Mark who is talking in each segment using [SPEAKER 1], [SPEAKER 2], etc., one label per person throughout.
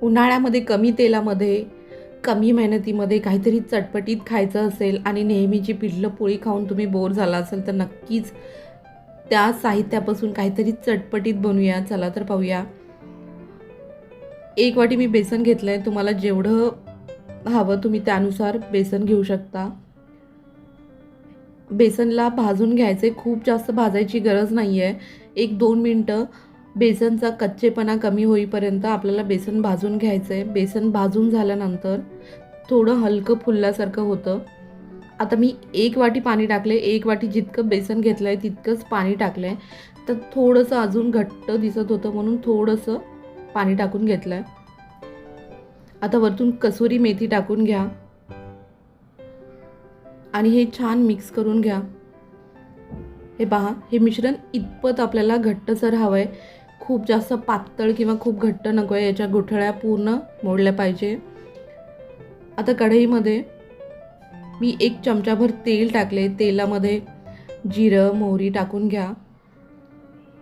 [SPEAKER 1] उन्हाळ्यामध्ये कमी तेलामध्ये, कमी मेहनतीमध्ये काहीतरी चटपटीत खायचं असेल आणि नेहमीची पिठलं पोळी खाऊन तुम्ही बोर झाला असेल तर नक्कीच त्या साहित्यापासून काहीतरी चटपटीत बनवूया. चला तर पाहूया. 1 वाटी मी बेसन घेतलं आहे. तुम्हाला जेवढं हवं तुम्ही त्यानुसार बेसन घेऊ शकता. बेसनला भाजून घ्यायचे, खूप जास्त भाजायची गरज नाही आहे. 1-2 मिनटं बेसनचा कच्चेपणा कमी होईपर्यंत आपल्याला बेसन भाजून घ्यायचं आहे. बेसन भाजून झाल्यानंतर थोडं हलकं फुलल्यासारखं होतं. आता मी 1 वाटी पाणी टाकले. 1 वाटी जितकं बेसन घेतलं आहे तितकंच पाणी टाकलं आहे. तर थोडंसं अजून घट्ट दिसत होतं म्हणून थोडंसं पाणी टाकून घेतलं आहे. आता वरतून कसुरी मेथी टाकून घ्या आणि हे छान मिक्स करून घ्या. हे पहा, हे मिश्रण इतपत आपल्याला घट्टसर हवं आहे. खूप जास्त पातळ किंवा खूप घट्ट नको आहे. याच्या गुठळ्या पूर्ण मोडल्या पाहिजे. आता कढईमध्ये मी 1 चमचाभर तेल टाकले. तेलामध्ये जिरं मोहरी टाकून घ्या.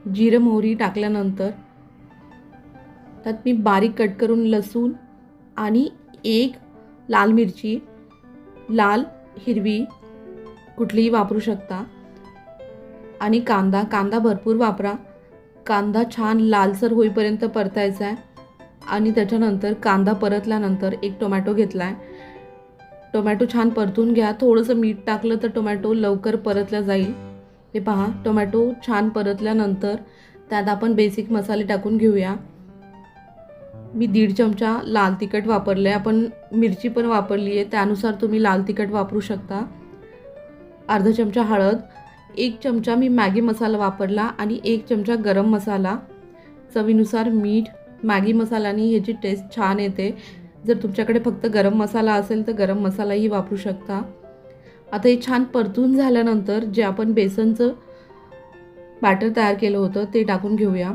[SPEAKER 1] जिरं मोहरी टाकल्यानंतर त्यात मी बारीक कट करून लसूण आणि 1 लाल मिरची, लाल हिरवी कुठलीही वापरू शकता, आणि कांदा भरपूर वापरा. कांदा छान लालसर होईपर्यंत परतायचा आहे आणि त्याच्यानंतर कांदा परतल्यानंतर 1 टोमॅटो घेतला आहे. टोमॅटो छान परतून घ्या. थोडंसं मीठ टाकलं तर टोमॅटो लवकर परतला जाईल. हे पहा, टोमॅटो छान परतल्यानंतर त्यात आपण बेसिक मसाले टाकून घेऊया. मी 1.5 चमचा लाल तिखट वापरले. आपण मिरची पण वापरली आहे, त्यानुसार तुम्ही लाल तिखट वापरू शकता. अर्धा चमचा हळद, 1 चमचा मी मॅगी मसाला वापरला आणि 1 चमचा गरम मसाला, चवीनुसार मीठ. मॅगी मसाल्याने ह्याची टेस्ट छान येते. जर तुमच्याकडे फक्त गरम मसाला असेल तर गरम मसालाही वापरू शकता. आता हे छान परतून झाल्यानंतर जे आपण बेसनचं बॅटर तयार केलं होतं ते टाकून घेऊया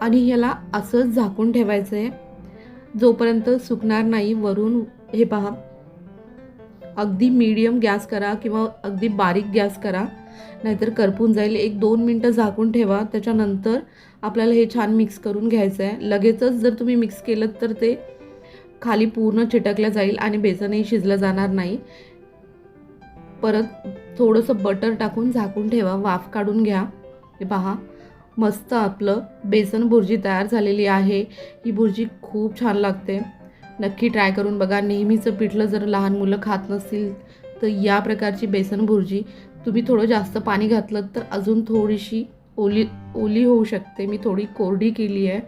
[SPEAKER 1] आणि ह्याला असंच झाकून ठेवायचं आहे जोपर्यंत सुकणार नाही. वरून हे पहा, अगदी मीडियम गॅस करा किंवा अगदी बारीक गॅस करा, नाहीतर करपून जाईल. 1-2 मिनटं झाकून ठेवा. त्याच्यानंतर आपल्याला हे छान मिक्स करून घ्यायचं आहे. लगेचच जर तुम्ही मिक्स केलं तर ते खाली पूर्ण चिटकलं जाईल आणि बेसनही शिजलं जाणार नाही. परत थोडंसं बटर टाकून झाकून ठेवा. वाफ काढून घ्या. हे पहा, मस्त आपलं बेसन भुर्जी तयार झालेली आहे. ही भुर्जी खूप छान लागते. नक्की ट्राय करून बघा. नेहमीचं पिठलं जर लहान मुलं खात नसतील तर या प्रकारची बेसन भुर्जी, तुम्ही थोडं जास्त पाणी घातलं तर अजून थोडीशी ओली होऊ शकते. मी थोडी कोरडी केली आहे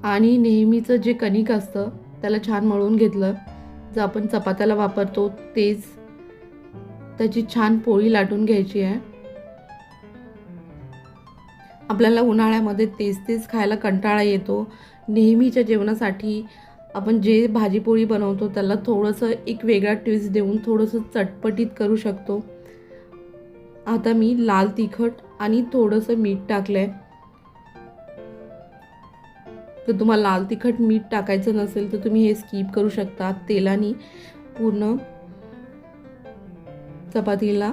[SPEAKER 1] आणि नेहमीचं जे कणिक असतं त्याला छान मळून घेतलं. जर आपण चपात्याला वापरतो तेच, त्याची छान पोळी लाटून घ्यायची आहे. आपल्याला उन्हाळ्यामध्ये तेच खायला कंटाळा येतो. नेहमीच्या जेवणासाठी आपण जे भाजीपोळी बनवतो त्याला थोडंसं एक वेगळा ट्विस्ट देऊन थोडंसं चटपटीत करू शकतो. आता मी लाल तिखट आणि थोडंसं मीठ टाकलं आहे. तर तुम्हाला लाल तिखट मीठ टाकायचं नसेल तर तुम्ही हे स्किप करू शकता. तेलाने पूर्ण चपातीला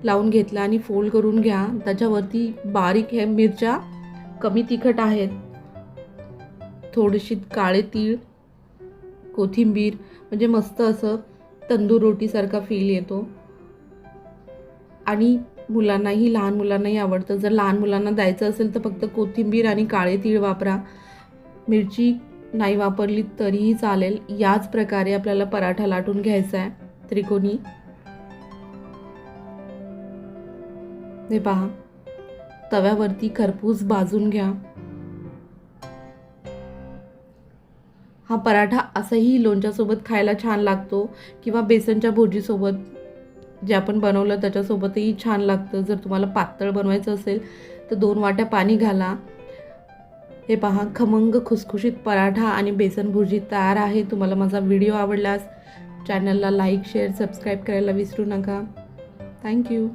[SPEAKER 1] लावून घेतला आणि फोल्ड करून घ्या. त्याच्यावरती बारीक हे मिरच्या कमी तिखट आहेत, थोडीशी काळे तीळ, कोथिंबीर, म्हणजे मस्त असं तंदूर रोटीसारखा फील येतो. आणि मुलांनाही, लहान मुलांनाही आवडतं. जर लहान मुलांना द्यायचं असेल तर फक्त कोथिंबीर आणि काळे तीळ वापरा. मिरची नाही वापरली तरीही चालेल. याच प्रकारे आपल्याला पराठा लाटून घ्यायचा आहे त्रिकोणी. हे पहा, तव्यावरती खरपूस भाजून घ्या. हा पराठा असंही लोणच्यासोबत खायला छान लागतो किंवा बेसनच्या भुर्जीसोबत जे आपण बनवलं त्याच्यासोबतही छान लागतं. जर तुम्हाला पातळ बनवायचं असेल तर 2 वाट्या पाणी घाला. हे पहा, खमंग खुसखुशीत पराठा आणि बेसन भुर्जी तयार आहे. तुम्हाला माझा व्हिडिओ आवडल्यास चॅनलला लाईक, शेअर, सबस्क्राईब करायला विसरू नका. थँक्यू.